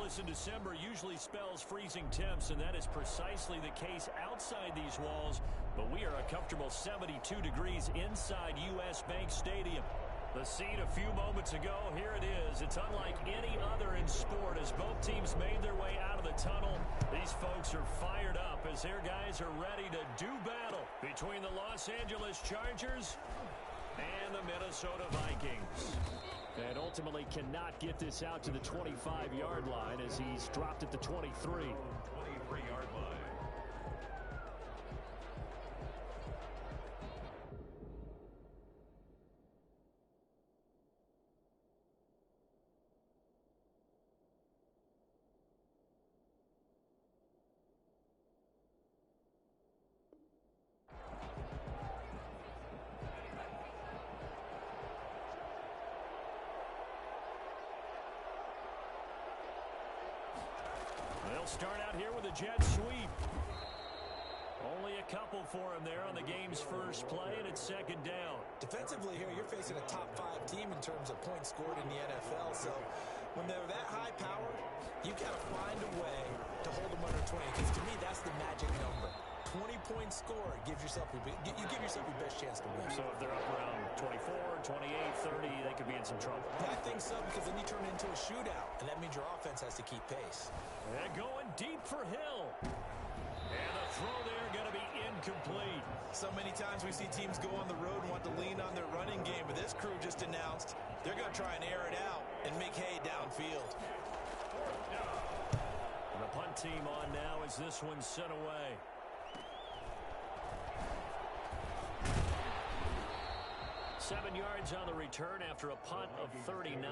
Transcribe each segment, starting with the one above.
in December usually spells freezing temps, and that is precisely the case outside these walls. But we are a comfortable 72 degrees inside U.S. Bank Stadium. The scene a few moments ago, here it is. It's unlike any other in sport as both teams made their way out of the tunnel. These folks are fired up as their guys are ready to do battle between the Los Angeles Chargers and the Minnesota Vikings. And ultimately cannot get this out to the 25-yard line as he's dropped at the 23. 23-yard line. They'll start out here with a jet sweep. Only a couple for him there on the game's first play, and it's second down. Defensively here, you're facing a top-5 team in terms of points scored in the NFL. So when they're that high-powered, you've got to find a way to hold them under 20. Because to me, that's the magic number. 20-point score gives yourself you give yourself your best chance to win. So if they're up around 24, 28, 30, they could be in some trouble. Yeah, I think so, because then you turn it into a shootout, and that means your offense has to keep pace. They're going deep for Hill. And the throw there going to be incomplete. So many times we see teams go on the road and want to lean on their running game, but this crew just announced they're going to try and air it out and make hay downfield. And the punt team on now as this one's sent away. Seven yards on the return after a punt of 39.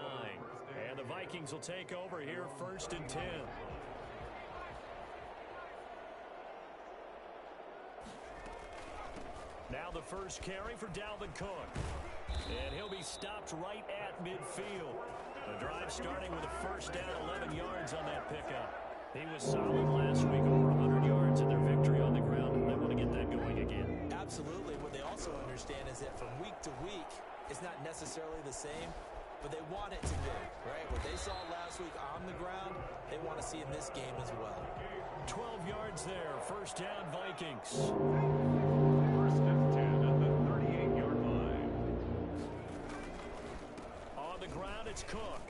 And the Vikings will take over here first and 10. Now the first carry for Dalvin Cook. And he'll be stopped right at midfield. The drive starting with a first down, 11 yards on that pickup. He was solid last week, over 100 yards in their victory on the ground, and they want to get that going again. Absolutely. What they also understand is that from week to week, it's not necessarily the same, but they want it to be, right? What they saw last week on the ground, they want to see in this game as well. 12 yards there. First down, Vikings. First and 10 at the 38-yard line. On the ground, it's Cook.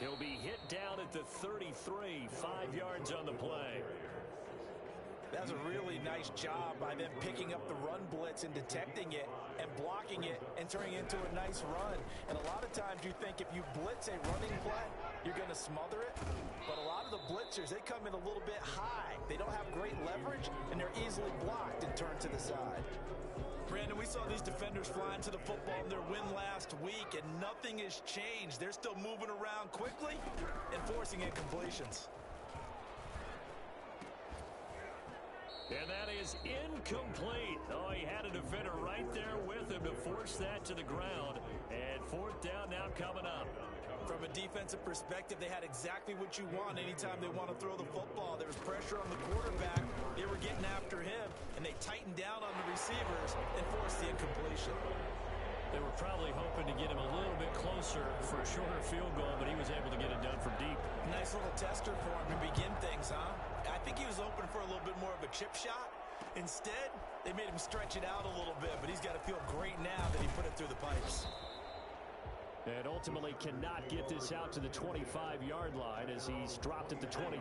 He'll be hit down at the 33, 5 yards on the play. That was a really nice job by them picking up the run blitz and detecting it and blocking it and turning it into a nice run. And a lot of times you think if you blitz a running play, you're going to smother it. But a lot of the blitzers, they come in a little bit high. They don't have great leverage, and they're easily blocked and turned to the side. Brandon, we saw these defenders flying to the football in their win last week, and nothing has changed. They're still moving around quickly and forcing incompletions. And that is incomplete. Oh, he had a defender right there with him to force that to the ground. And fourth down now coming up. From a defensive perspective, they had exactly what you want anytime they want to throw the football. There was pressure on the quarterback. They were getting after him, and they tightened down on the receivers and forced the incompletion. They were probably hoping to get him a little bit closer for a shorter field goal, but he was able to get it done from deep. Nice little tester for him to begin things, huh? I think he was open for a little bit more of a chip shot. Instead, they made him stretch it out a little bit, but he's got to feel great now that he put it through the pipes. And ultimately cannot get this out to the 25-yard line as he's dropped at the 23.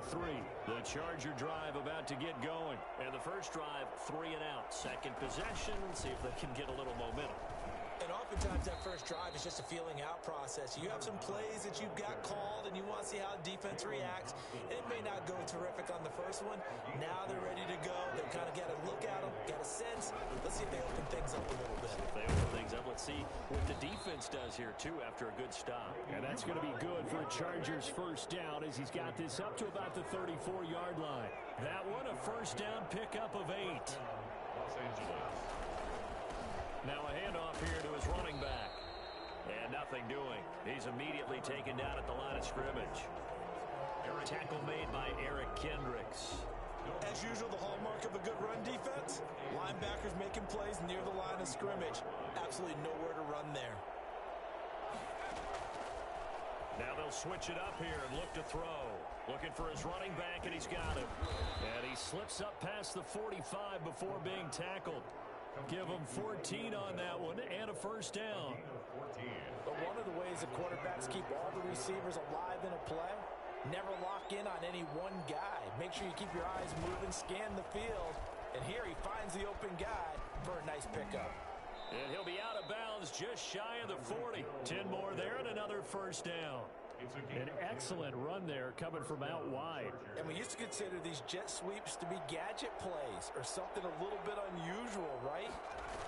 The Charger drive about to get going. And the first drive, 3 and out. Second possession, see if they can get a little momentum. And oftentimes that first drive is just a feeling out process. You have some plays that you've got called and you want to see how the defense reacts. It may not go terrific on the first one. Now they're ready to go. They've kind of got to look at them, got a sense. Let's see if they open things up a little bit. If they open things up, let's see what the defense does here, too, after a good stop. And that's going to be good for a Chargers first down as he's got this up to about the 34-yard line. That one, a first down pickup of 8. Los Angeles. Now a handoff here to his running back. And nothing doing. He's immediately taken down at the line of scrimmage. Tackle made by Eric Kendricks. As usual, the hallmark of a good run defense, linebackers making plays near the line of scrimmage. Absolutely nowhere to run there. Now they'll switch it up here and look to throw. Looking for his running back, and he's got him. And he slips up past the 45 before being tackled. Give him 14 on that one and a first down. But one of the ways the quarterbacks keep all the receivers alive in a play, never lock in on any one guy. Make sure you keep your eyes moving, scan the field. And here he finds the open guy for a nice pickup. And he'll be out of bounds just shy of the 40. 10 more there and another first down. An excellent run there coming from out wide. And we used to consider these jet sweeps to be gadget plays or something a little bit unusual, right?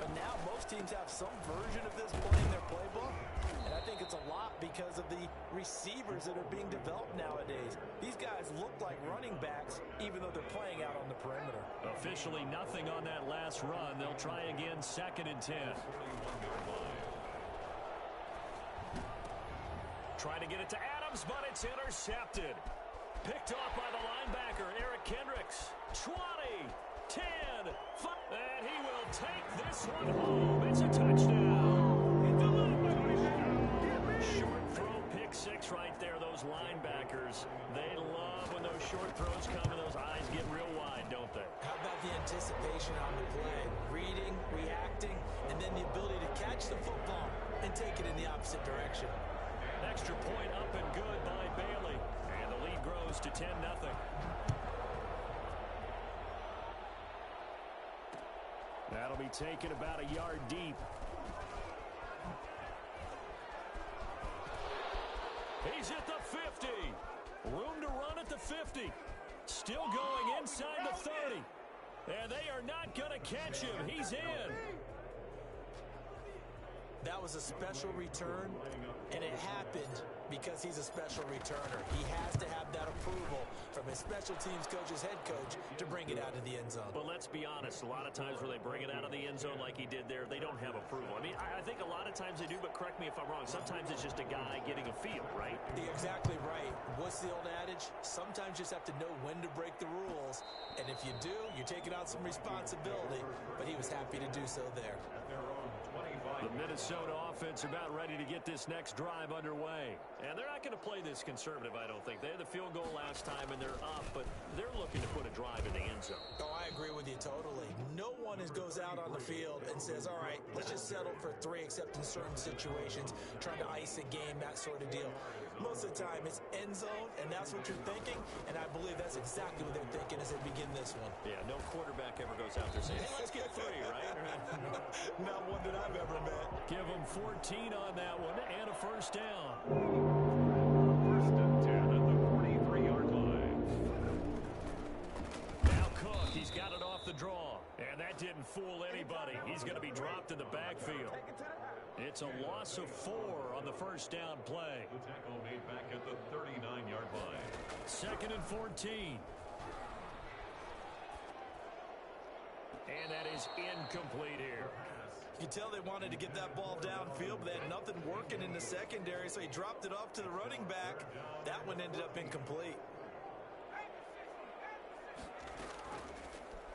But now most teams have some version of this play in their playbook. And I think it's a lot because of the receivers that are being developed nowadays. These guys look like running backs even though they're playing out on the perimeter. Officially nothing on that last run. They'll try again, 2nd and 10. Trying to get it to Adams, but it's intercepted. Picked off by the linebacker, Eric Kendricks. 20, 10, 5, and he will take this one home. It's a touchdown. Short throw, pick 6 right there. Those linebackers, they love when those short throws come and those eyes get real wide, don't they? How about the anticipation on the play? Reading, reacting, and then the ability to catch the football and take it in the opposite direction. Extra point up and good by Bailey. And the lead grows to 10-0. That'll be taken about a yard deep. He's at the 50. Room to run at the 50. Still going inside the 30. And they are not going to catch him. He's in. That was a special return, and it happened because he's a special returner. He has to have that approval from his special teams coach's head coach to bring it out of the end zone. But let's be honest, a lot of times where they bring it out of the end zone like he did there, they don't have approval. I mean, I think a lot of times they do, but correct me if I'm wrong. Sometimes it's just a guy getting a feel, right? You're exactly right. What's the old adage? Sometimes you just have to know when to break the rules, and if you do, you're taking on some responsibility, but he was happy to do so there. The Minnesota offense about ready to get this next drive underway. And they're not going to play this conservative, I don't think. They had the field goal last time, and they're up, but they're looking to put a drive in the end zone. Oh, I agree with you totally. No one goes out on the field and says, all right, let's just settle for 3, except in certain situations, trying to ice a game, that sort of deal. Most of the time, it's end zone, and that's what you're thinking, and I believe that's exactly what they're thinking as they begin this one. Yeah, no quarterback ever goes out there saying, hey, let's get 3, right? Not one that I've ever met. Give them 14 on that one and a first down. 1st and 10 at the 43-yard line. Now Cook, he's got it off the draw. And that didn't fool anybody. He's going to be dropped in the backfield. It's a loss of 4 on the first down play. The tackle made back at the 39-yard line. 2nd and 14. And that is incomplete here. You can tell they wanted to get that ball downfield, but they had nothing working in the secondary, so he dropped it off to the running back. That one ended up incomplete.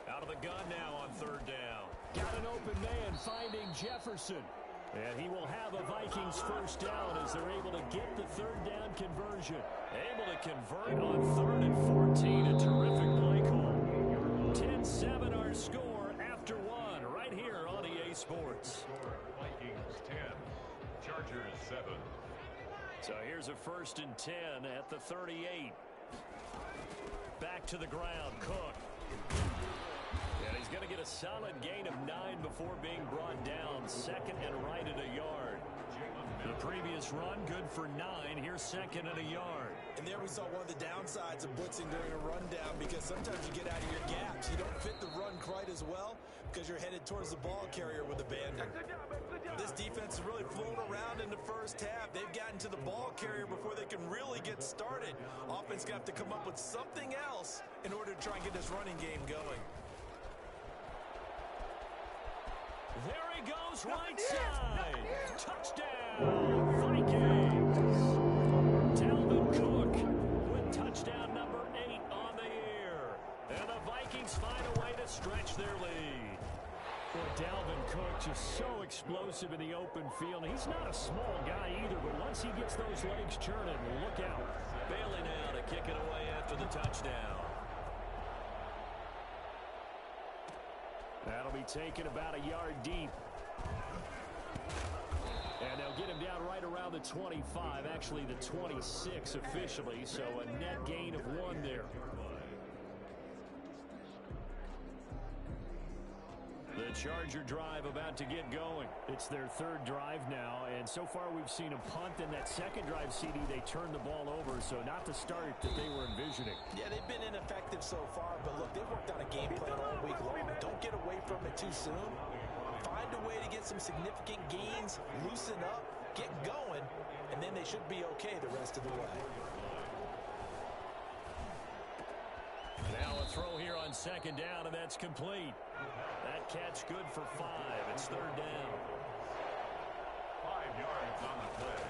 Out of the gun now on 3rd down. Got an open man finding Jefferson. And he will have a Vikings first down as they're able to get the 3rd down conversion. Able to convert on 3rd and 14. A terrific play call. 10-7 our score after 1 right here on EA Sports. Vikings 10, Chargers 7. So here's a 1st and 10 at the 38. Back to the ground, Cook. And he's going to get a solid gain of 9 before being brought down. 2nd and right at a yard. The previous run, good for 9. Here's 2nd and a yard. And there we saw one of the downsides of blitzing during a rundown, because sometimes you get out of your gaps. You don't fit the run quite as well because you're headed towards the ball carrier with abandon. This defense has really flown around in the first half. They've gotten to the ball carrier before they can really get started. Offense going to have to come up with something else in order to try and get this running game going. There he goes, right side. Touchdown, Vikings. Dalvin Cook with touchdown number 8 on the year. And the Vikings find a way to stretch their lead. Well, Dalvin Cook just so explosive in the open field. He's not a small guy either, but once he gets those legs churning, look out. Bailey now to kick it away after the touchdown. That'll be taken about a yard deep. And they'll get him down right around the 25, actually the 26 officially, so a net gain of 1 there. The Charger drive about to get going. It's their 3rd drive now, and so far we've seen a punt. In that 2nd drive, CD, they turned the ball over, so not the start that they were envisioning. Yeah, they've been ineffective so far, but look, they've worked on a game plan all week long. Don't get away from it too soon. Find a way to get some significant gains, loosen up, get going, and then they should be okay the rest of the way. Now a throw here on 2nd down, and that's complete. That catch good for 5. It's 3rd down. 5 yards on the play.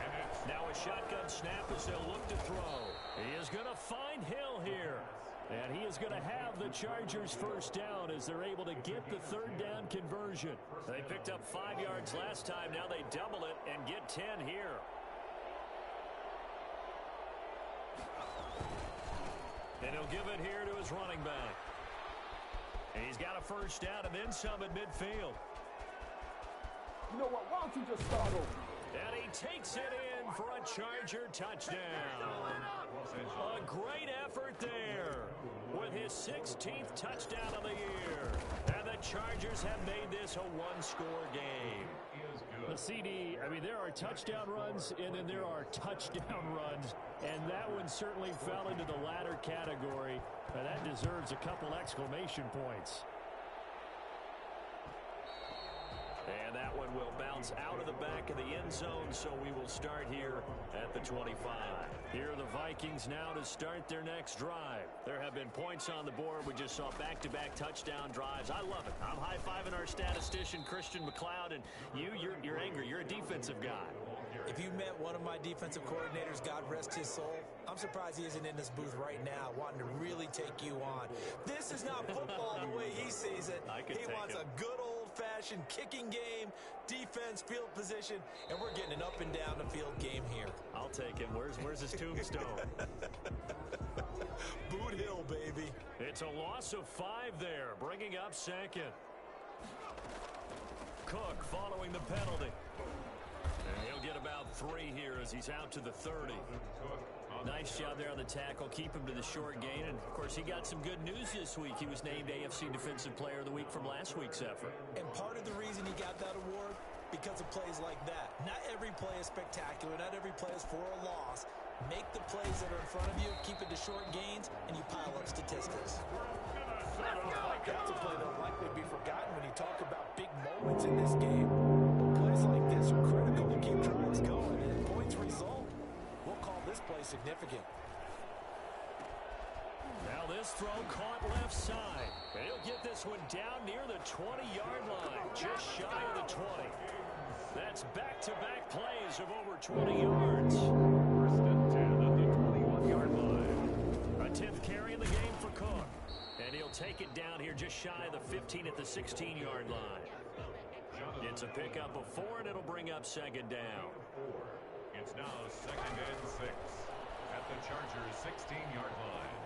And it's now a shotgun snap as they'll look to throw. He is going to find Hill here. And he is going to have the Chargers' 1st down as they're able to get the 3rd down conversion. They picked up 5 yards last time. Now they double it and get 10 here. And he'll give it here to his running back. And he's got a 1st down and then some at midfield. You know what? Why don't you just start over? And he takes it in for a Charger touchdown. A great effort there with his 16th touchdown of the year. And the Chargers have made this a 1-score game. The CD, I mean, there are touchdown runs and then there are touchdown runs. And that one certainly fell into the latter category. And that deserves a couple exclamation points. And that one will bounce out of the back of the end zone, so we will start here at the 25. Here are the Vikings now to start their next drive. There have been points on the board. We just saw back-to-back touchdown drives. I love it. I'm high-fiving our statistician, Christian McLeod, and you're angry. You're a defensive guy. If you met one of my defensive coordinators, God rest his soul, I'm surprised he isn't in this booth right now wanting to really take you on. This is not football the way he sees it. He wants a good old-fashioned kicking game, defense, field position, and we're getting an up and down the field game here. I'll take him. Where's his tombstone? Boot Hill, baby. It's a loss of 5 there, bringing up 2nd. Cook following the penalty. And he'll get about 3 here as he's out to the 30. Nice job there on the tackle. Keep him to the short gain. And, of course, he got some good news this week. He was named AFC Defensive Player of the Week from last week's effort. And part of the reason he got that award, because of plays like that. Not every play is spectacular. Not every play is for a loss. Make the plays that are in front of you, keep it to short gains, and you pile up statistics. That's a play that will likely be forgotten when you talk about big moments in this game. Plays like this are critical to keep drives going, and points result. We'll call this play significant. Now this throw caught left side. And he'll get this one down near the 20-yard line, just shy of the 20. That's back-to-back plays of over 20 yards. 1st and 10 at the 21-yard line. A 10th carry in the game for Cook. And he'll take it down here just shy of the 15 at the 16-yard line. It's a pickup of 4, and it'll bring up 2nd down. It's now 2nd and 6 at the Chargers' 16-yard line.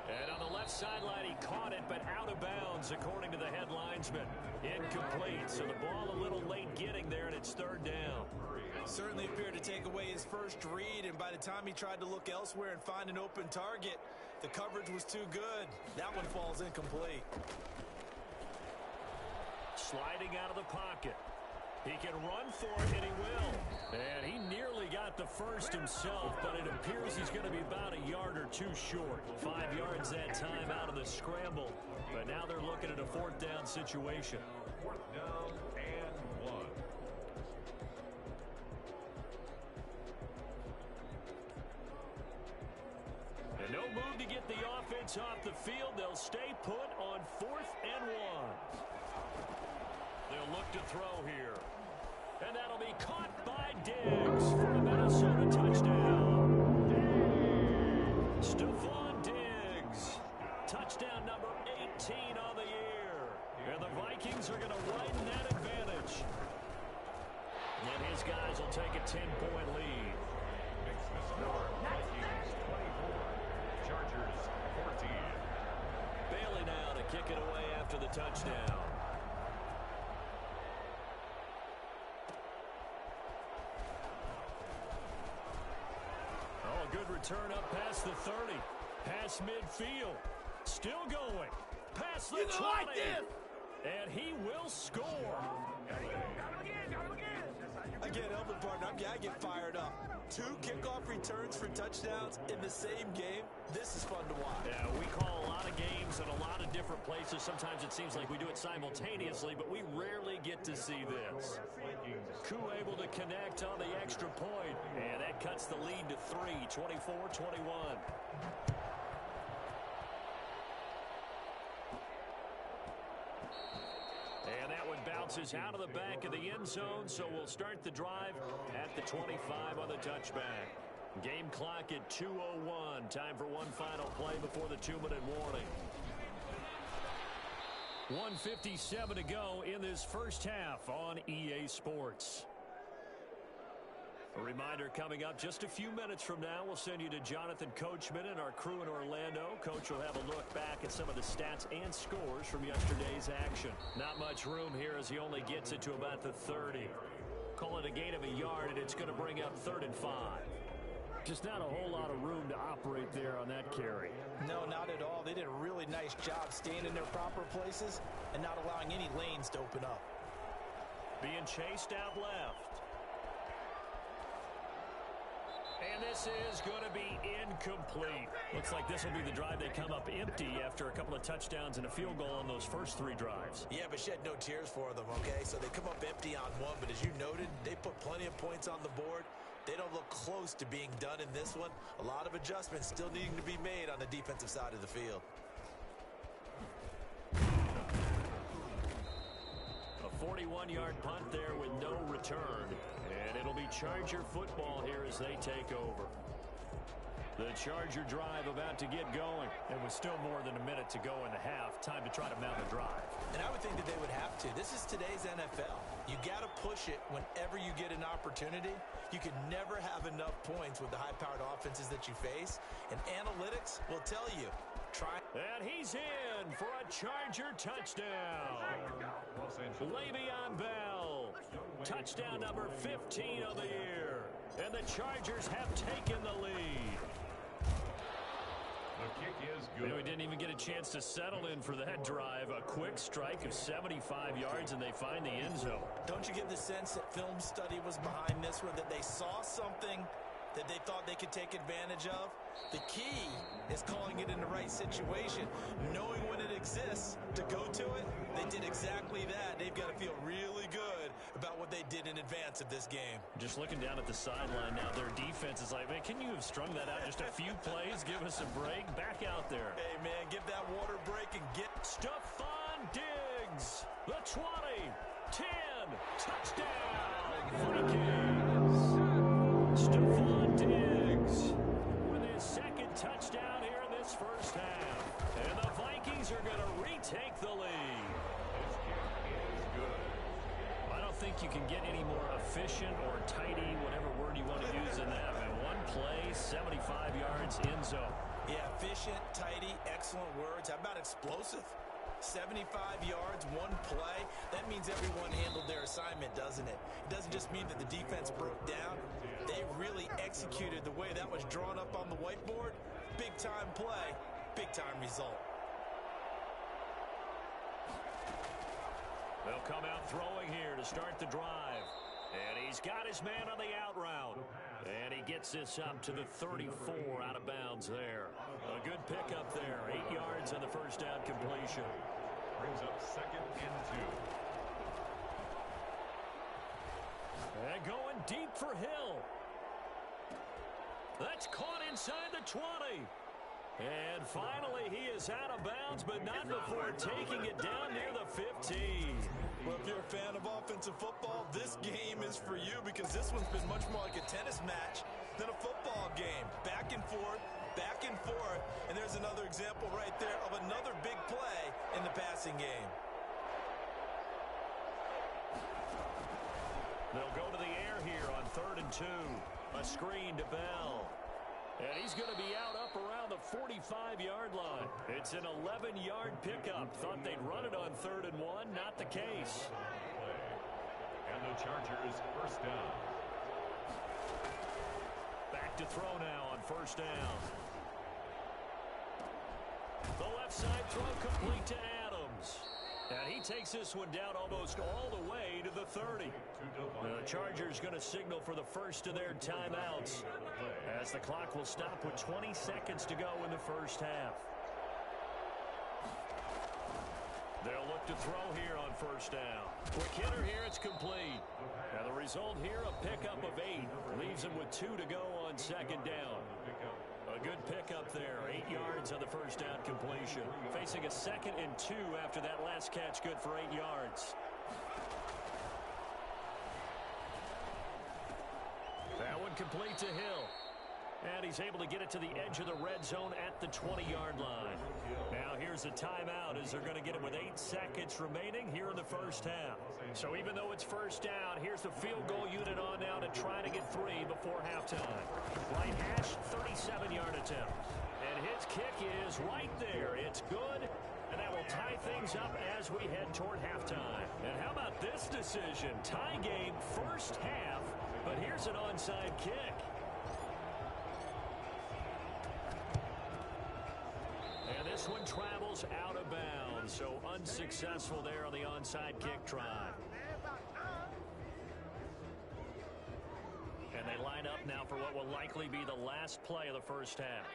And on the left sideline, he caught it, but out of bounds, according to the head linesman. Incomplete, so the ball a little late getting there, and it's 3rd down. Certainly appeared to take away his first read, and by the time he tried to look elsewhere and find an open target, the coverage was too good. That one falls incomplete. Sliding out of the pocket. He can run for it, and he will. And he nearly got the first himself, but it appears he's going to be about a yard or 2 short. 5 yards that time out of the scramble. But now they're looking at a 4th down situation. 4th down and 1. And no move to get the offense off the field. They'll stay put on 4th and 1. They'll look to throw here. And that'll be caught by Diggs for a Minnesota touchdown. Stephon Diggs. Touchdown number 18 on the year. And the Vikings are going to widen that advantage. And his guys will take a 10-point lead. Makes the score Vikings 24, Chargers 14. Bailey now to kick it away after the touchdown. Oh, a good return up past the 30. Past midfield. Still going. Past the 20. Like this. And he will score. Again, Elvin partner, I get fired up. 2 kickoff returns for touchdowns in the same game. This is fun to watch. Yeah, we call a lot of games in a lot of different places. Sometimes it seems like we do it simultaneously, but we rarely get to see this. Koo able to connect on the extra point. And that cuts the lead to 3, 24-21. And that one bounces out of the back of the end zone, so we'll start the drive at the 25 on the touchback. Game clock at 2:01. Time for one final play before the 2-minute warning. 1:57 to go in this first half on EA Sports. A reminder coming up just a few minutes from now, we'll send you to Jonathan Coachman and our crew in Orlando. Coach will have a look back at some of the stats and scores from yesterday's action. Not much room here as he only gets it to about the 30. Call it a gain of a yard, and it's going to bring up 3rd and 5. Just not a whole lot of room to operate there on that carry. No, not at all. They did a really nice job staying in their proper places and not allowing any lanes to open up. Being chased out left. And this is going to be incomplete. Looks like this will be the drive they come up empty after a couple of touchdowns and a field goal on those first 3 drives. Yeah, but shed no tears for them, okay? So they come up empty on one, but as you noted, they put plenty of points on the board. They don't look close to being done in this one. A lot of adjustments still needing to be made on the defensive side of the field. A 41-yard punt there with no return. And it'll be Charger football here as they take over. The Charger drive about to get going. And with still more than a minute to go in the half, time to try to mount a drive. And I would think that they would have to. This is today's NFL. You got to push it whenever you get an opportunity. You can never have enough points with the high-powered offenses that you face. And analytics will tell you. And he's in for a Charger touchdown. Le'Veon Bell. Touchdown number 15 of the year. And the Chargers have taken the lead. The kick is good. You know, he didn't even get a chance to settle in for that drive. A quick strike of 75 yards, and they find the end zone. Don't you get the sense that film study was behind this one, that they saw something that they thought they could take advantage of? The key is calling it in the right situation, knowing when it exists to go to it. They did exactly that. They've got to feel really good about what they did in advance of this game. Just looking down at the sideline now, their defense is like, man, can you have strung that out just a few plays? Give us a break. Back out there. Hey, man, give that water break and get... Stephon Diggs, the 20, 10, touchdown, Vikings. Stephon Diggs with his 2nd touchdown here in this first half. And the Vikings are going to retake the lead. This kick is good. I don't think you can get any more efficient or tidy, whatever word you want to use in that. I mean, one play, 75 yards, end zone. Yeah, efficient, tidy, excellent words. How about explosive? 75 yards, one play. That means everyone handled their assignment, doesn't it? It doesn't just mean that the defense broke down. They really executed the way that was drawn up on the whiteboard. Big-time play, big-time result. They'll come out throwing here to start the drive. And he's got his man on the out route. And he gets this up to the 34 out of bounds there. A good pickup there. 8 yards on the first down completion. Brings up 2nd and 2. And going deep for Hill. That's caught inside the 20. And finally, he is out of bounds, but not before taking it down near the 15. Well, if you're a fan of offensive football, this game is for you because this one's been much more like a tennis match than a football game. Back and forth, and there's another example right there of another big play in the passing game. They'll go to the air here on 3rd and 2. A screen to Bell. And he's going to be out up around the 45-yard line. It's an 11-yard pickup. Thought they'd run it on 3rd and 1. Not the case. And the Chargers first down. Back to throw now on 1st down. The left side throw complete to Adams. And he takes this one down almost all the way to the 30. The Chargers going to signal for the first of their timeouts as the clock will stop with 20 seconds to go in the first half. They'll look to throw here on 1st down. Quick hitter here, it's complete. Now the result here, a pickup of 8. Leaves him with 2 to go on 2nd down. A good pickup there. 8 yards on the 1st down completion. Facing a 2nd and 2 after that last catch. Good for 8 yards. That one complete to Hill. And he's able to get it to the edge of the red zone at the 20-yard line. Now here's a timeout as they're going to get it with 8 seconds remaining here in the first half. So even though it's 1st down, here's the field goal unit on now to try to get 3 before halftime. Right hash, 37-yard attempt. And his kick is right there. It's good. And that will tie things up as we head toward halftime. And how about this decision? Tie game, first half. But here's an onside kick. And this one travels out of bounds, so unsuccessful there on the onside kick try. And they line up now for what will likely be the last play of the first half.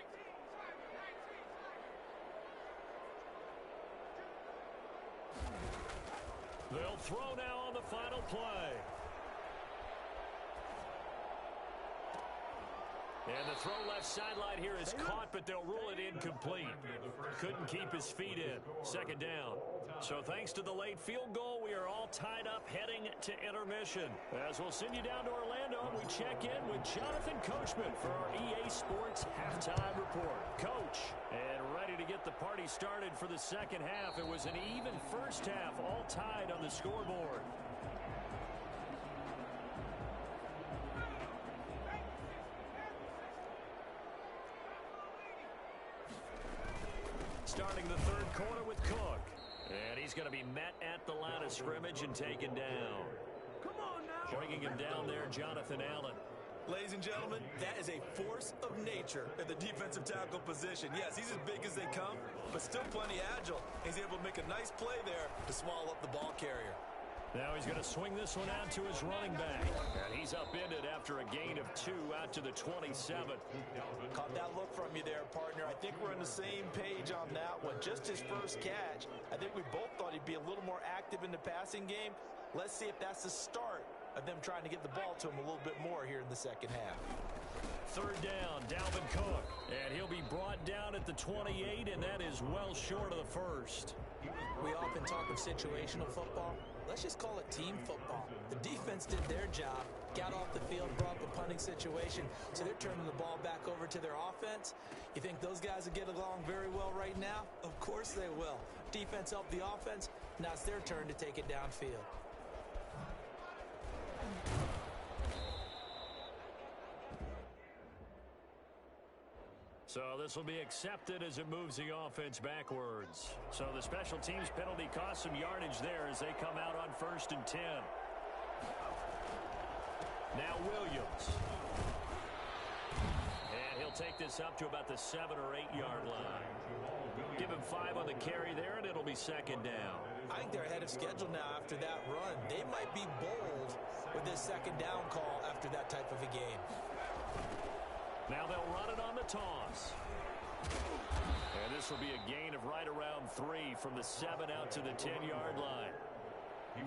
They'll throw now on the final play. And the throw left sideline here is caught, but they'll rule it incomplete. Couldn't keep his feet in. 2nd down. So thanks to the late field goal, we are all tied up heading to intermission. As we'll send you down to Orlando, we check in with Jonathan Coachman for our EA Sports Halftime Report. Coach, and ready to get the party started for the 2nd half. It was an even first half, all tied on the scoreboard. Starting the 3rd quarter with Cook. And he's going to be met at the line of scrimmage and taken down. Bringing him down there, Jonathan Allen. Ladies and gentlemen, that is a force of nature at the defensive tackle position. Yes, he's as big as they come, but still plenty agile. He's able to make a nice play there to swallow up the ball carrier. Now he's going to swing this one out to his running back. And he's upended after a gain of 2 out to the 27. Caught that look from you there, partner. I think we're on the same page on that one. Just his first catch. I think we both thought he'd be a little more active in the passing game. Let's see if that's the start of them trying to get the ball to him a little bit more here in the 2nd half. 3rd down, Dalvin Cook. And he'll be brought down at the 28, and that is well short of the 1st. We often talk of situational football. Let's just call it team football. The defense did their job, got off the field, brought up a punting situation, so they're turning the ball back over to their offense. You think those guys will get along very well right now? Of course they will. Defense helped the offense. Now it's their turn to take it downfield. So this will be accepted as it moves the offense backwards. So the special teams penalty cost some yardage there as they come out on 1st and 10. Now Williams. And he'll take this up to about the 7 or 8 yard line. Give him 5 on the carry there, and it'll be 2nd down. I think they're ahead of schedule now after that run. They might be bold with this 2nd down call after that type of a game. Now they'll run it on the toss. And this will be a gain of right around 3 from the 7 out to the 10-yard line.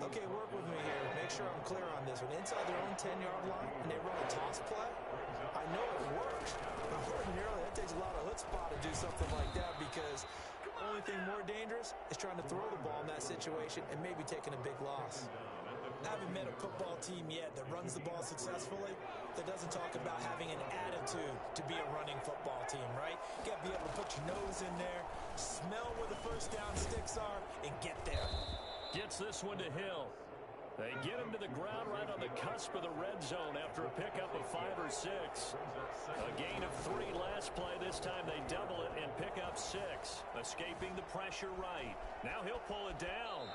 Okay, work with me here. Make sure I'm clear on this one. Inside their own 10-yard line, and they run a toss play. I know it works, but ordinarily that takes a lot of chutzpah to do something like that because the only thing more dangerous is trying to throw the ball in that situation and maybe taking a big loss. I haven't met a football team yet that runs the ball successfully that doesn't talk about having an attitude to be a running football team, right? You got to be able to put your nose in there, smell where the first down sticks are, and get there. Gets this one to Hill. They get him to the ground right on the cusp of the red zone after a pickup of 5 or 6. A gain of 3 last play. This time they double it and pick up 6. Escaping the pressure right. Now he'll pull it down.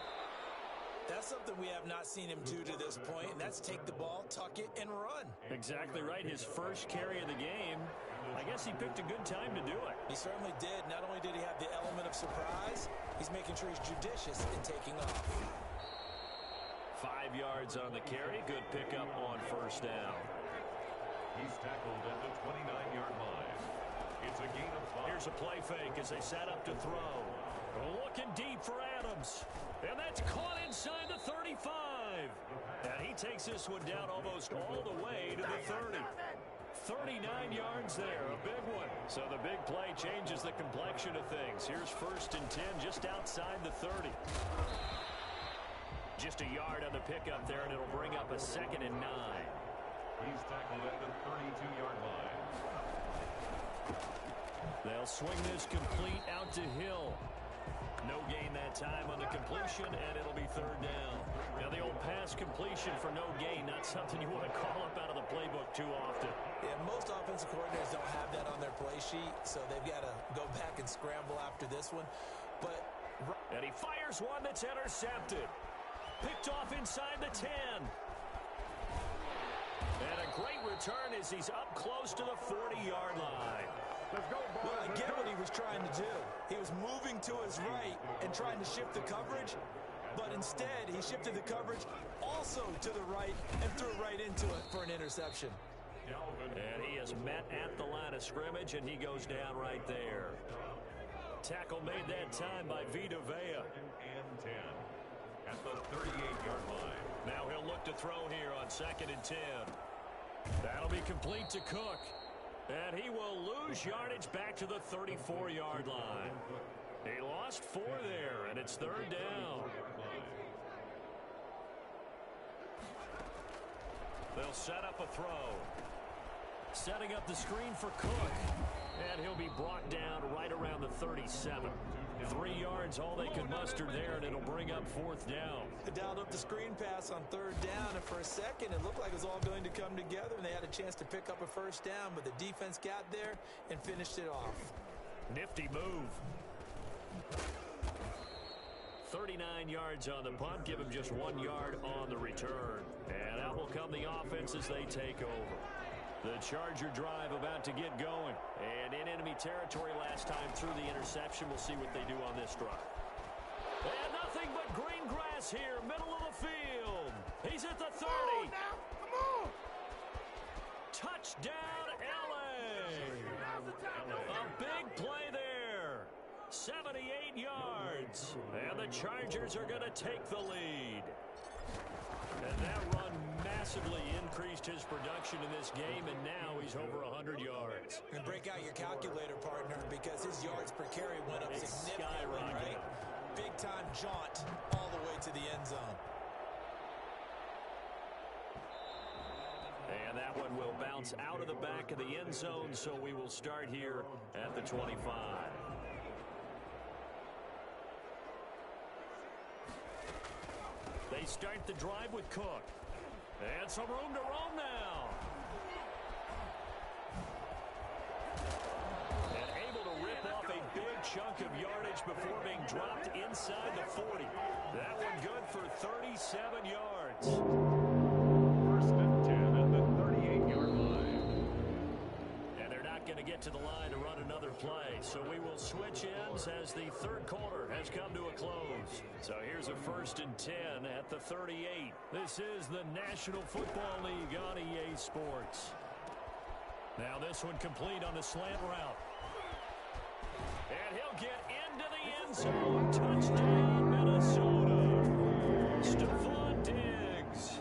That's something we have not seen him do to this point, and that's take the ball, tuck it, and run. Exactly right. His first carry of the game. I guess he picked a good time to do it. He certainly did. Not only did he have the element of surprise, he's making sure he's judicious in taking off. 5 yards on the carry. Good pickup on first down. He's tackled at the 29-yard line. It's a gain of 5. Here's a play fake as they set up to throw. Looking deep for Adams. And that's caught inside the 35. And he takes this one down almost all the way to the 30. 39 yards there, a big one. So the big play changes the complexion of things. Here's 1st and 10 just outside the 30. Just a yard on the pickup there, and it'll bring up a 2nd and 9. He's tackled at the 32-yard line. They'll swing this complete out to Hill. No gain that time on the completion, and it'll be 3rd down. Now, the old pass completion for no gain, not something you want to call up out of the playbook too often. Yeah, most offensive coordinators don't have that on their play sheet, so they've got to go back and scramble after this one. And he fires one that's intercepted. Picked off inside the 10. And a great return as he's up close to the 40-yard line. Let's go, boys. Well, I get what he was trying to do. He was moving to his right and trying to shift the coverage, but instead he shifted the coverage also to the right and threw right into it for an interception. And he is met at the line of scrimmage, and he goes down right there. Tackle made that time by Vita Vea. And 10 at the 38-yard line. Now he'll look to throw here on 2nd and 10. That'll be complete to Cook. And he will lose yardage back to the 34-yard line. He lost 4 there, and it's 3rd down. They'll set up a throw. Setting up the screen for Cook. And he'll be brought down right around the 37. 3 yards, all they could muster there, and it'll bring up 4th down. They dialed up the screen pass on 3rd down, and for a second it looked like it was all going to come together, and they had a chance to pick up a 1st down, but the defense got there and finished it off. Nifty move. 39 yards on the punt, give him just 1 yard on the return. And out will come the offense as they take over. The Charger drive about to get going. And in enemy territory last time through the interception. We'll see what they do on this drive. And nothing but green grass here, middle of the field. He's at the 30. Come on! Touchdown, L.A. A big play there. 78 yards. And the Chargers are going to take the lead. And that run massively increased his production in this game, and now he's over 100 yards. And break out your calculator, partner, because his yards per carry went up significantly, right? Big-time jaunt all the way to the end zone. And that one will bounce out of the back of the end zone, so we will start here at the 25. They start the drive with Cook. And some room to roam now. And able to rip off a big chunk of yardage before being dropped inside the 40. That one good for 37 yards. 1st and 10 at the 38-yard line. And they're not going to get to the line to run another play. So we will switch ends as the 3rd quarter has come to a close. So here's a 1st and 10 at the 38. This is the National Football League on EA Sports. Now this one complete on the slant route. And he'll get into the end zone. Touchdown, Minnesota. Stephon Diggs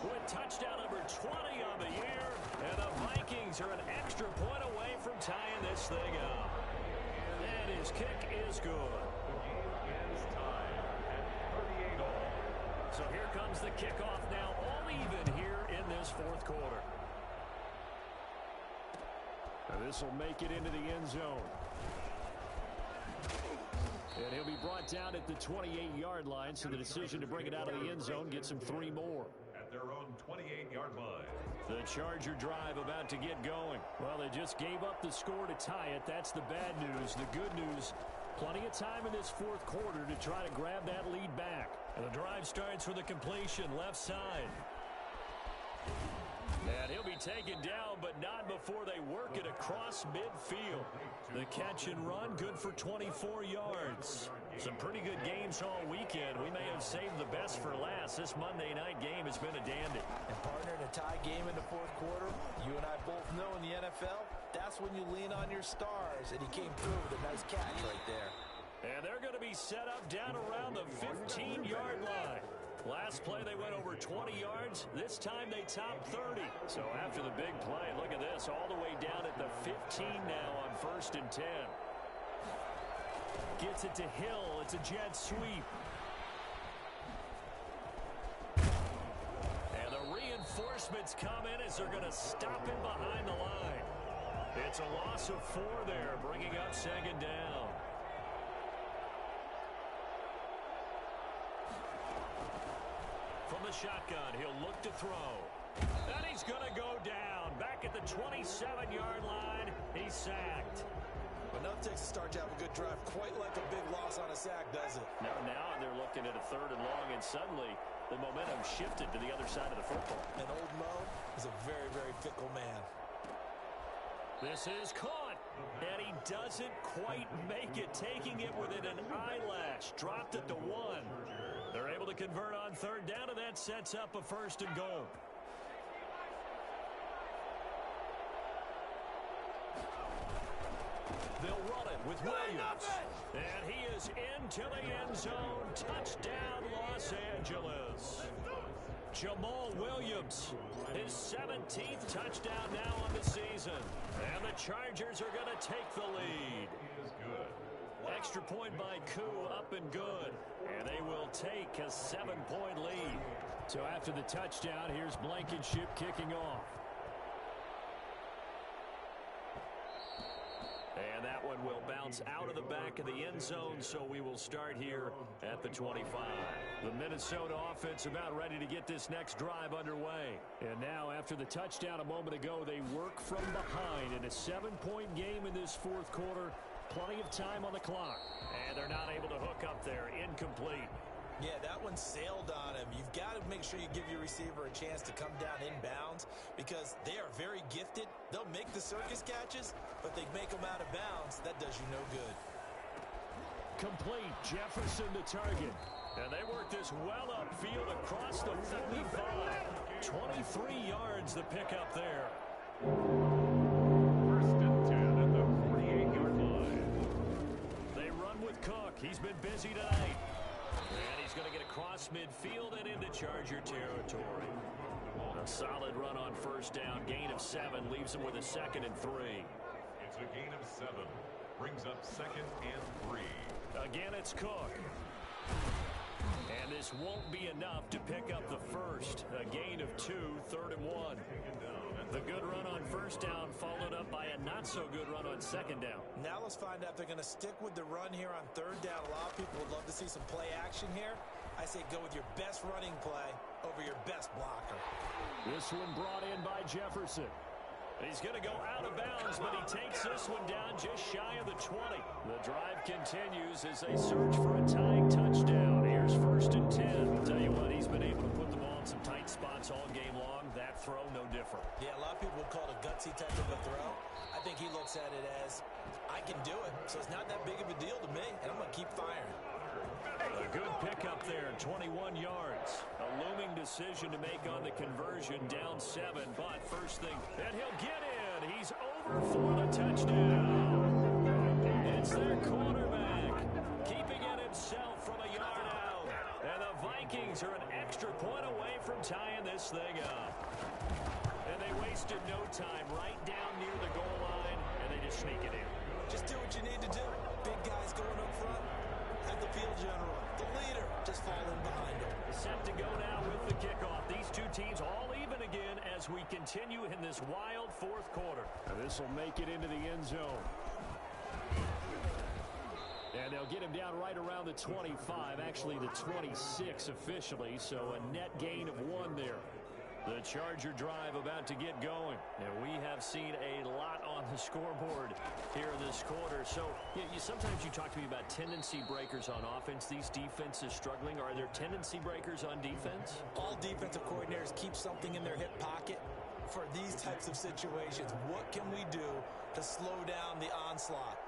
with touchdown number 20 on the year. And the Vikings are an extra point away from tying this thing up. And his kick is good. So here comes the kickoff now, all even here in this 4th quarter. Now this will make it into the end zone. And he'll be brought down at the 28-yard line, so the decision to bring it out of the end zone gets him 3 more. At their own 28-yard line. The Charger drive about to get going. Well, they just gave up the score to tie it. That's the bad news. The good news, plenty of time in this fourth quarter to try to grab that lead back. And the drive starts with a completion left side. And he'll be taken down, but not before they work it across midfield. The catch and run, good for 24 yards. Some pretty good games all weekend. We may have saved the best for last. This Monday night game has been a dandy. And partner, in a tie game in the fourth quarter, you and I both know in the NFL, that's when you lean on your stars. And he came through with a nice catch right there. And they're going to be set up down around the 15-yard line. Last play, they went over 20 yards. This time, they topped 30. So after the big play, look at this, all the way down at the 15 now on 1st and 10. Gets it to Hill. It's a jet sweep. And the reinforcements come in as they're going to stop him behind the line. It's a loss of 4 there, bringing up 2nd down. From the shotgun, he'll look to throw. And he's going to go down. Back at the 27-yard line, he's sacked. But no takes to start to have a good drive. Quite like a big loss on a sack, does it? Now they're looking at a 3rd and long, and suddenly the momentum shifted to the other side of the football. And old Mo is a very, very fickle man. This is caught, and he doesn't quite make it, taking it within an eyelash. Dropped it to 1. They're able to convert on 3rd down, and that sets up a 1st and goal. They'll run it with Williams. And he is into the end zone. Touchdown, Los Angeles. Jamal Williams, his 17th touchdown now on the season. And the Chargers are going to take the lead. Extra point by Koo, up and good. And they will take a 7-point lead. So after the touchdown, here's Blankenship kicking off. And that one will bounce out of the back of the end zone, so we will start here at the 25. The Minnesota offense about ready to get this next drive underway. And now, after the touchdown a moment ago, they work from behind in a 7-point game in this fourth quarter. Plenty of time on the clock. And they're not able to hook up there. Incomplete. Yeah, that one sailed on him. You've got to make sure you give your receiver a chance to come down inbounds because they are very gifted. They'll make the circus catches, but they make them out of bounds. That does you no good. Complete. Jefferson to target. And they work this well upfield across the 35. 23 yards the pickup there. 1st and 10 at the 48-yard line. They run with Cook. He's been busy tonight. And he's going to get across midfield and into Charger territory. A solid run on 1st down. Gain of 7 leaves him with a 2nd and 3. It's a gain of 7. Brings up 2nd and 3. Again, it's Cook. And this won't be enough to pick up the 1st. A gain of 2, 3rd and 1. The good run on 1st down followed up by a not-so-good run on 2nd down. Now let's find out if they're going to stick with the run here on 3rd down. A lot of people would love to see some play action here. I say go with your best running play over your best blocker. This one brought in by Jefferson. He's going to go out of bounds, but he takes this one down just shy of the 20. The drive continues as they search for a tying touchdown. Here's 1st and 10. I'll tell you what, he's been able to put the ball in some tight spots all game long. That throw, no different. Yeah, a lot of people would call it a gutsy type of a throw. I think he looks at it as, I can do it, so it's not that big of a deal to me, and I'm going to keep firing. A good pickup there, 21 yards. A looming decision to make on the conversion, down 7, but first thing, and he'll get in. He's over for the touchdown. It's their quarterback, keeping it himself from a yard out. And the Vikings are an extra point away from tying this thing up. And they wasted no time, right down near the goal line, and they just sneak it in. Just do what you need to do. Big guys going up front. Have the field general, the leader, just fall in behind him. Set to go now with the kickoff. These two teams all even again as we continue in this wild fourth quarter. And this will make it into the end zone. And And they'll get him down right around the 25, actually the 26 officially, so a net gain of 1 there. The Charger drive about to get going. And we have seen a lot on the scoreboard here in this quarter. So sometimes you talk to me about tendency breakers on offense. These defenses struggling. Are there tendency breakers on defense? All defensive coordinators keep something in their hip pocket for these types of situations. What can we do to slow down the onslaught?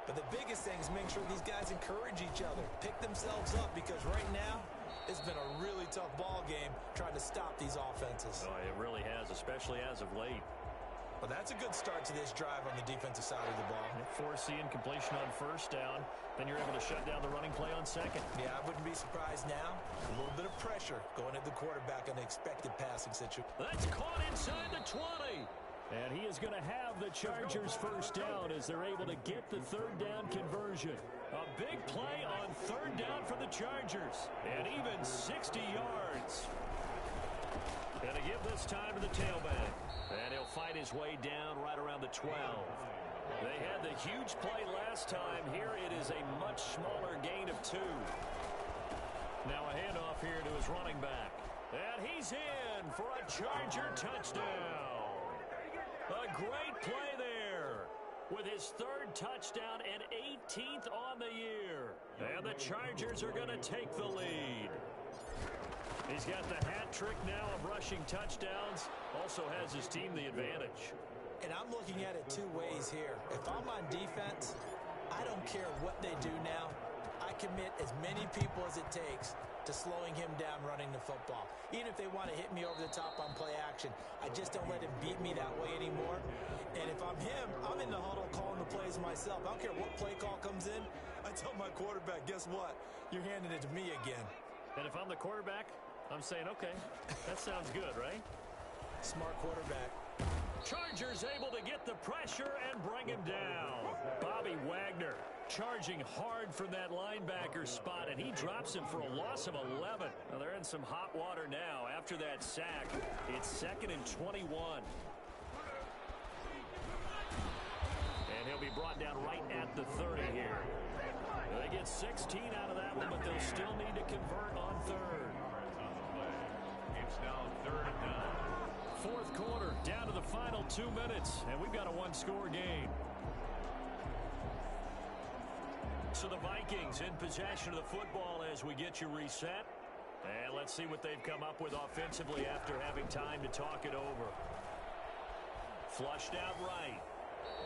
But the biggest thing is make sure these guys encourage each other, pick themselves up, because right now it's been a really tough ball game trying to stop these offenses. Oh, it really has, especially as of late. Well, that's a good start to this drive on the defensive side of the ball. Force the incompletion on first down. Then you're able to shut down the running play on second. Yeah, I wouldn't be surprised now. A little bit of pressure going at the quarterback on the expected passing situation. That's caught inside the 20. And he is going to have the Chargers first down as they're able to get the third down conversion. A big play on third down for the Chargers. And even 60 yards. Going to give this time to the tailback. And he'll fight his way down right around the 12. They had the huge play last time. Here it is a much smaller gain of 2. Now a handoff here to his running back. And he's in for a Charger touchdown. A great play there with his third touchdown and 18th on the year. And the Chargers are going to take the lead. He's got the hat trick now of rushing touchdowns. Also has his team the advantage. And I'm looking at it 2 ways here. If I'm on defense, I don't care what they do now. I commit as many people as it takes to slowing him down running the football. Even if they want to hit me over the top on play action, I just don't let him beat me that way anymore. And if I'm him, I'm in the huddle calling the plays myself. I don't care what play call comes in. I tell my quarterback, guess what? You're handing it to me again. And if I'm the quarterback, I'm saying, okay, that sounds good, right? Smart quarterback. Chargers able to get the pressure and bring him down. Bobby Wagner charging hard from that linebacker spot, and he drops him for a loss of 11. Now they're in some hot water now after that sack. It's 2nd and 21. And he'll be brought down right at the 30 here. They get 16 out of that one, but they'll still need to convert on third. It's now 3rd down. Fourth quarter, down to the final 2 minutes, and we've got a 1-score game. So the Vikings in possession of the football as we get you reset. And let's see what they've come up with offensively after having time to talk it over. Flushed out right.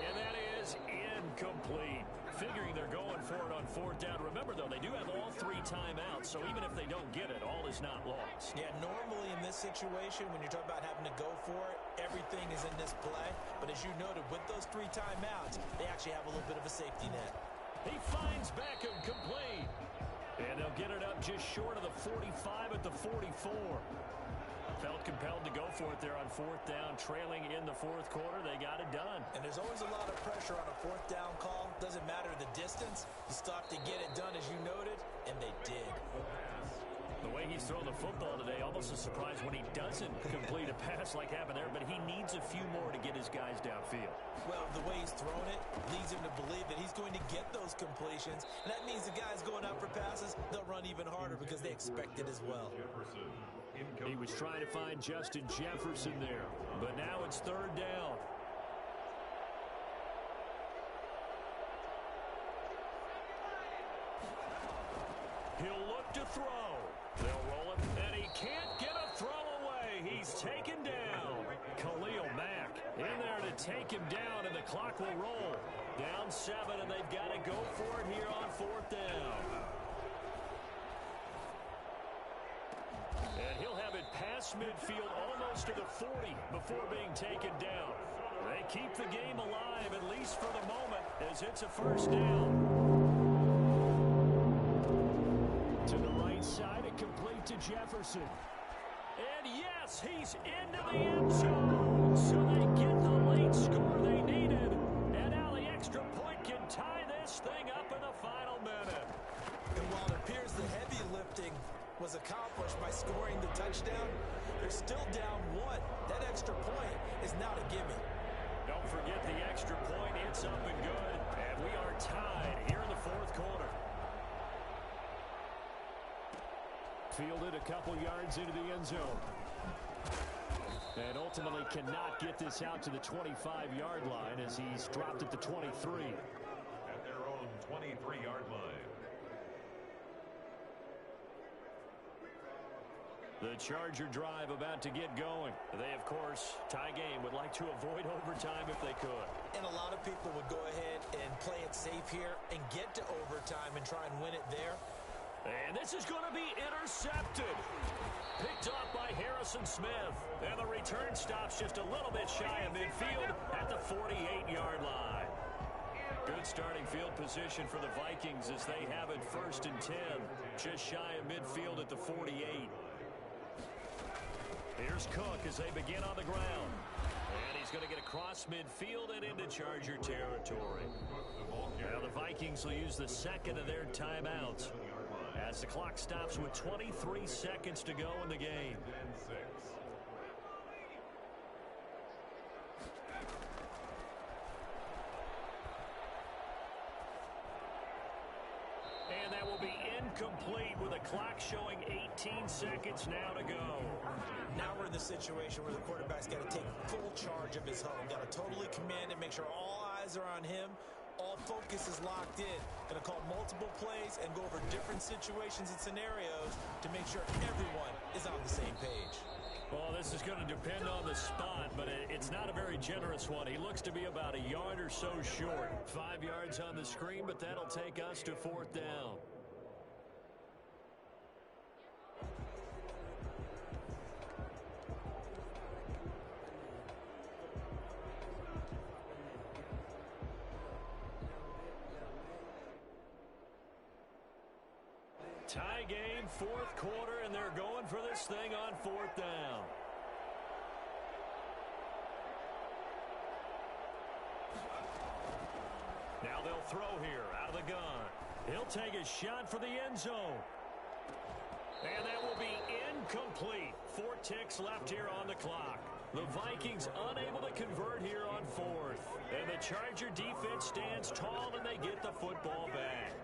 And that is incomplete. Figuring they're going for it on 4th down. Remember, though, they do have all 3 timeouts, so even if they don't get it, all is not lost. Yeah, normally in this situation, when you're talking about having to go for it, everything is in this play. But as you noted, with those 3 timeouts, they actually have a little bit of a safety net. He finds Beckham complete. And they'll get it up just short of the 45 at the 44. Felt compelled to go for it there on 4th down, trailing in the 4th quarter. They got it done. And there's always a lot of pressure on a 4th down call. Doesn't matter the distance. You stop to get it done, as you noted, and they did. The way he's thrown the football today, almost a surprise when he doesn't complete a pass like happened there, but he needs a few more to get his guys downfield. Well, the way he's thrown it leads him to believe that he's going to get those completions. And that means the guys going out for passes, they'll run even harder because they expect it as well. He was trying to find Justin Jefferson there, but now it's 3rd down. He'll look to throw. They'll roll it, and he can't get a throw away. He's taken down. Khalil Mack in there to take him down, and the clock will roll. Down 7, and they've got to go for it here on 4th down. And he'll have it past midfield almost to the 40 before being taken down. They keep the game alive, at least for the moment, as it's a 1st down. To the right side, and complete to Jefferson. And yes, he's into the end zone. So they get the late score they needed. And now the extra point can tie this thing up in the final minute. And while it appears the heavy lifting was accomplished by scoring the touchdown, they're still down 1. That extra point is now a gimme. Don't forget the extra point. It's up and good. And we are tied here in the 4th quarter. fielded a couple yards into the end zone. And ultimately cannot get this out to the 25-yard line as he's dropped at the 23. At their own 23-yard line. The Charger drive about to get going. They, of course, tie game, would like to avoid overtime if they could. And a lot of people would go ahead and play it safe here and get to overtime and try and win it there. And this is going to be intercepted. Picked up by Harrison Smith. And the return stops just a little bit shy of midfield at the 48-yard line. Good starting field position for the Vikings as they have it 1st and 10. Just shy of midfield at the 48. Here's Cook as they begin on the ground. And he's going to get across midfield and into Charger territory. Now the Vikings will use the second of their timeouts as the clock stops with 23 seconds to go in the game. And that will be incomplete with the clock showing 18 seconds now to go. Now we're in the situation where the quarterback's got to take full charge of his home. Got to totally command it, make sure all eyes are on him. All focus is locked in. Going to call multiple plays and go over different situations and scenarios to make sure everyone is on the same page. Well, this is going to depend on the spot, but it's not a very generous one. He looks to be about a yard or so short. 5 yards on the screen, but that'll take us to 4th down. Tie game, 4th quarter, and they're going for this thing on 4th down. Now they'll throw here out of the gun. He'll take a shot for the end zone. And that will be incomplete. 4 ticks left here on the clock. The Vikings unable to convert here on 4th. And the Charger defense stands tall and they get the football back.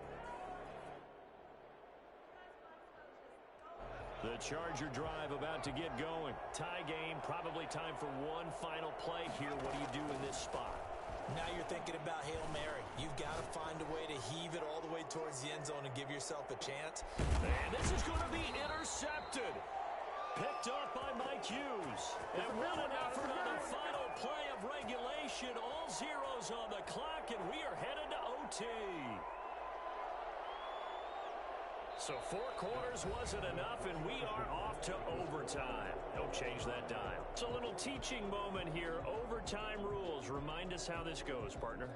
The Charger drive about to get going. Tie game, probably time for one final play here. What do you do in this spot? Now you're thinking about Hail Mary. You've got to find a way to heave it all the way towards the end zone and give yourself a chance. And this is going to be intercepted. Picked up by Mike Hughes. And what an effort on the final play of regulation. All zeros on the clock, and we are headed to OT. So 4 quarters wasn't enough, and we are off to overtime. Don't change that dial. It's a little teaching moment here. Overtime rules. Remind us how this goes, partner.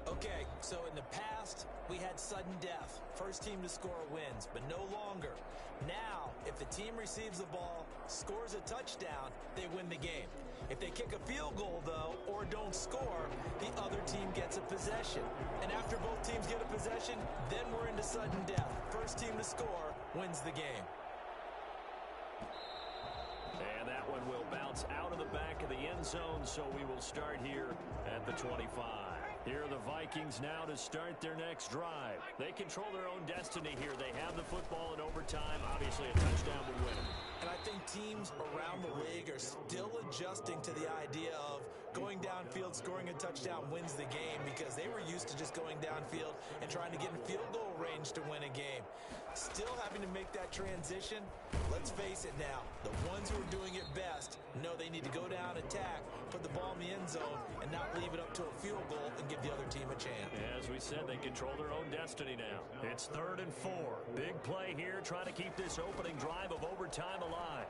Okay, so in the past, we had sudden death. First team to score wins, but no longer. Now, if the team receives the ball, scores a touchdown, they win the game. If they kick a field goal, though, or don't score, the other team gets a possession. And after both teams get a possession, then we're into sudden death. First team to score wins the game. And that one will bounce out of the back of the end zone, so we will start here at the 25. Here are the Vikings now to start their next drive. They control their own destiny here. They have the football in overtime. Obviously, a touchdown will win it. And I think teams around the league are still adjusting to the idea of going downfield, scoring a touchdown wins the game, because they were used to just going downfield and trying to get in field goal range to win a game. Still having to make that transition. Let's face it now, the ones who are doing it best know they need to go down, attack, put the ball in the end zone, and not leave it up to a field goal and give the other team a chance. Yeah, as we said, they control their own destiny now. It's 3rd and 4. Big play here, trying to keep this opening drive of overtime alive.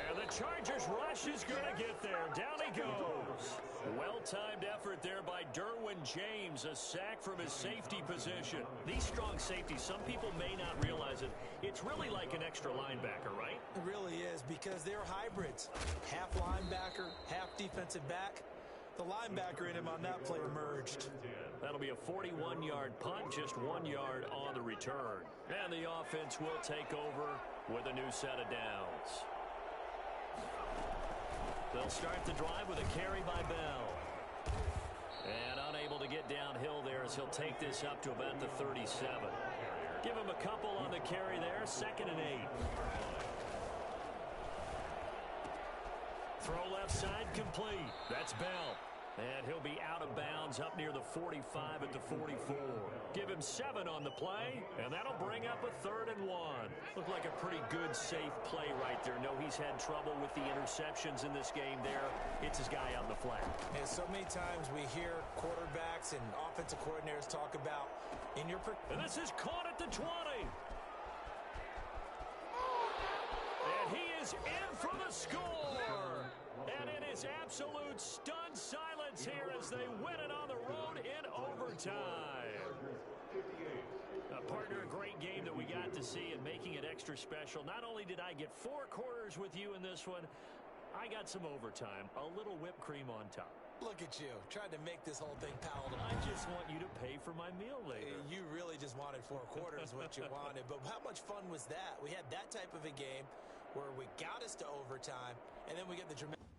And the Chargers rush is going to get there. Down he goes. Well-timed effort there by Derwin James. A sack from his safety position. These strong safeties, some people may not realize it. It's really like an extra linebacker, right? It really is, because they're hybrids. Half linebacker, half defensive back. The linebacker in him on that play emerged. That'll be a 41-yard punt, just 1 yard on the return. And the offense will take over with a new set of downs. They'll start the drive with a carry by Bell. And unable to get downhill there as he'll take this up to about the 37. Give him a couple on the carry there. 2nd and 8. Throw left side complete. That's Bell. And he'll be out of bounds up near the 45 at the 44. Give him 7 on the play, and that'll bring up a 3rd and 1. Looked like a pretty good, safe play right there. No, he's had trouble with the interceptions in this game there. Hits his guy out in the flat. And so many times we hear quarterbacks and offensive coordinators talk about in your... And this is caught at the 20. And he is in for the score. And it is absolute stunned silence here as they win it on the road in overtime. Partner, a great game that we got to see and making it extra special. Not only did I get 4 quarters with you in this one, I got some overtime. A little whipped cream on top. Look at you, trying to make this whole thing palatable. I just want you to pay for my meal later. You really just wanted 4 quarters what you wanted. But how much fun was that? We had that type of a game where we got us to overtime, and then we get the dramatic...